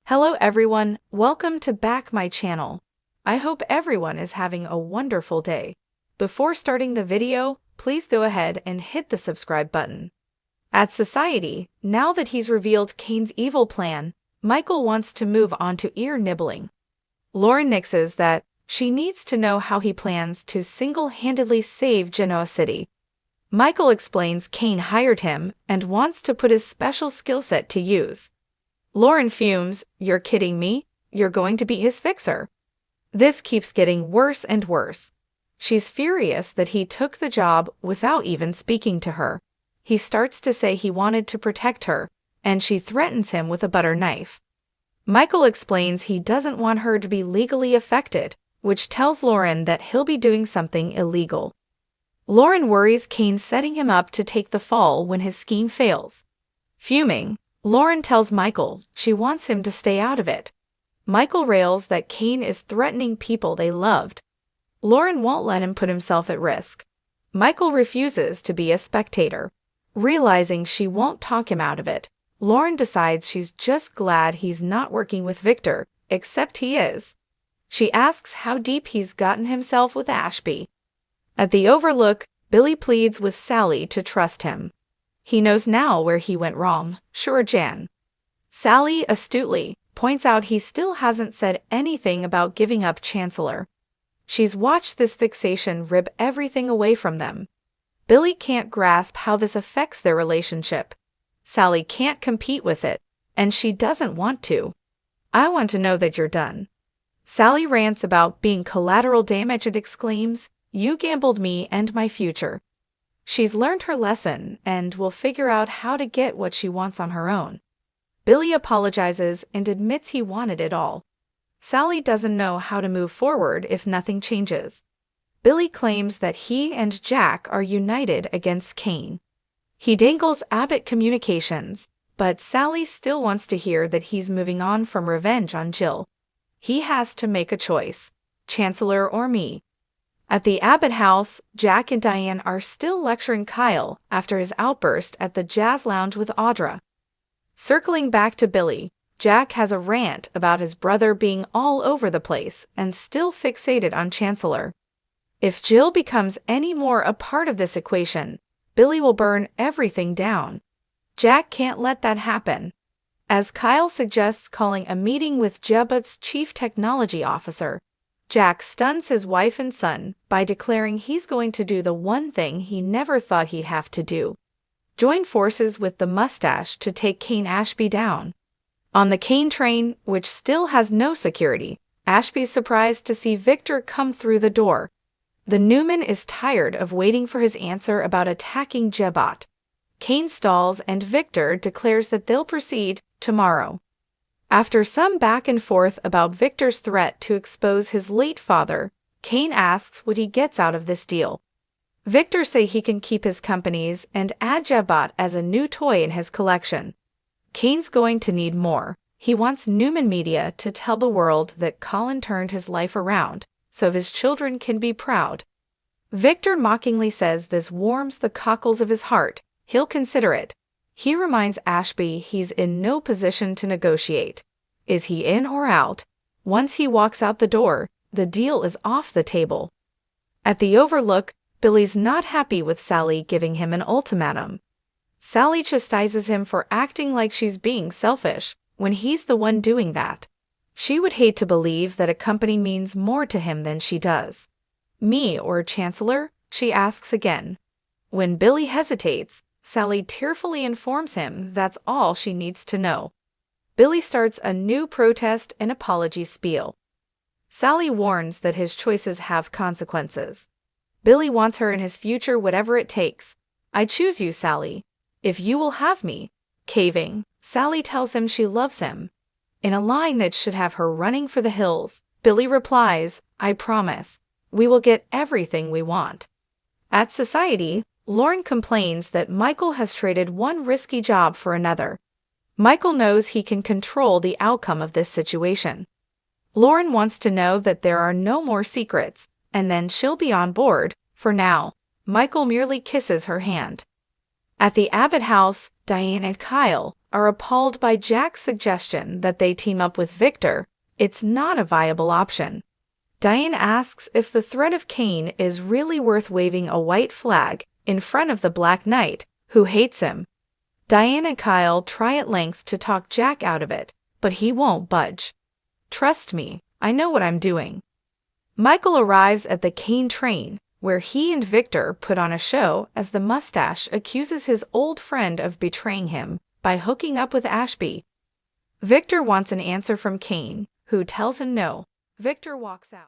Hello everyone, welcome to back my channel. I hope everyone is having a wonderful day. Before starting the video, please go ahead and hit the subscribe button. At Society, now that he's revealed Kane's evil plan, Michael wants to move on to ear nibbling. Lauren nixes that she needs to know how he plans to single-handedly save Genoa City. Michael explains Kane hired him and wants to put his special skill set to use. Lauren fumes, "You're kidding me? You're going to be his fixer." This keeps getting worse and worse. She's furious that he took the job without even speaking to her. He starts to say he wanted to protect her, and she threatens him with a butter knife. Michael explains he doesn't want her to be legally affected, which tells Lauren that he'll be doing something illegal. Lauren worries Kane's setting him up to take the fall when his scheme fails. Fuming, Lauren tells Michael she wants him to stay out of it. Michael rails that Kane is threatening people they loved. Lauren won't let him put himself at risk. Michael refuses to be a spectator. Realizing she won't talk him out of it, Lauren decides she's just glad he's not working with Victor, except he is. She asks how deep he's gotten himself with Ashby. At the Overlook, Billy pleads with Sally to trust him. He knows now where he went wrong, sure Jan. Sally astutely points out he still hasn't said anything about giving up Chancellor. She's watched this fixation rip everything away from them. Billy can't grasp how this affects their relationship. Sally can't compete with it, and she doesn't want to. "I want to know that you're done." Sally rants about being collateral damage and exclaims, "You gambled me and my future." She's learned her lesson and will figure out how to get what she wants on her own. Billy apologizes and admits he wanted it all. Sally doesn't know how to move forward if nothing changes. Billy claims that he and Jack are united against Kane. He dangles Abbott Communications, but Sally still wants to hear that he's moving on from revenge on Jill. He has to make a choice, Chancellor or me. At the Abbott house, Jack and Diane are still lecturing Kyle after his outburst at the jazz lounge with Audra. Circling back to Billy, Jack has a rant about his brother being all over the place and still fixated on Chancellor. If Jill becomes any more a part of this equation, Billy will burn everything down. Jack can't let that happen. As Kyle suggests calling a meeting with Abbott's chief technology officer, Jack stuns his wife and son by declaring he's going to do the one thing he never thought he'd have to do: join forces with the mustache to take Kane Ashby down. On the Kane train, which still has no security, Ashby's surprised to see Victor come through the door. The Newman is tired of waiting for his answer about attacking Abbott. Kane stalls and Victor declares that they'll proceed tomorrow. After some back and forth about Victor's threat to expose his late father, Kane asks what he gets out of this deal. Victor says he can keep his companies and add Abbott as a new toy in his collection. Kane's going to need more. He wants Newman Media to tell the world that Colin turned his life around, so his children can be proud. Victor mockingly says this warms the cockles of his heart. He'll consider it. He reminds Ashby he's in no position to negotiate. Is he in or out? Once he walks out the door, the deal is off the table. At the Overlook, Billy's not happy with Sally giving him an ultimatum. Sally chastises him for acting like she's being selfish when he's the one doing that. She would hate to believe that a company means more to him than she does. "Me or Chancellor?" she asks again. When Billy hesitates, Sally tearfully informs him that's all she needs to know. Billy starts a new protest and apology spiel. Sally warns that his choices have consequences. Billy wants her in his future whatever it takes. "I choose you, Sally, if you will have me." Caving, Sally tells him she loves him. In a line that should have her running for the hills, Billy replies, "I promise. We will get everything we want." At Society, Lauren complains that Michael has traded one risky job for another. Michael knows he can control the outcome of this situation. Lauren wants to know that there are no more secrets, and then she'll be on board. For now, Michael merely kisses her hand. At the Abbott house, Diane and Kyle are appalled by Jack's suggestion that they team up with Victor. It's not a viable option. Diane asks if the threat of Cain is really worth waving a white flag in front of the Black Knight, who hates him. Diane and Kyle try at length to talk Jack out of it, but he won't budge. Trust me, I know what I'm doing. Michael arrives at the Cain train, where he and Victor put on a show as the mustache accuses his old friend of betraying him by hooking up with Ashby. Victor wants an answer from Cain, who tells him no. Victor walks out.